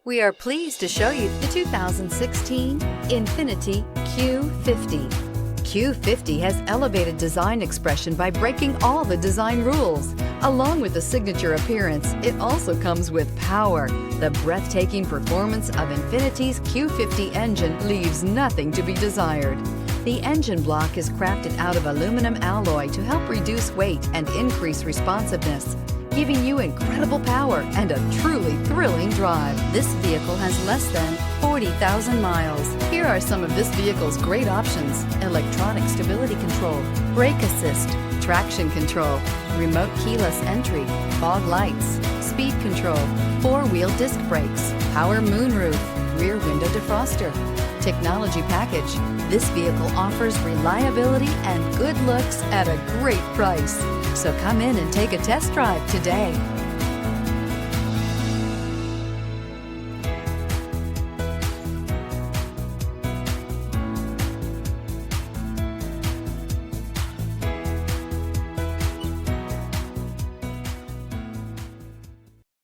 We are pleased to show you the 2016 INFINITI Q50. Q50 has elevated design expression by breaking all the design rules. Along with the signature appearance, it also comes with power. The breathtaking performance of INFINITI's Q50 engine leaves nothing to be desired. The engine block is crafted out of aluminum alloy to help reduce weight and increase responsiveness, giving you incredible power and a truly thrilling drive. This vehicle has less than 40,000 miles. Here are some of this vehicle's great options: electronic stability control, brake assist, traction control, remote keyless entry, fog lights, speed control, four-wheel disc brakes, power moonroof, rear window defroster, technology package. This vehicle offers reliability and good looks at a great price. So come in and take a test drive today.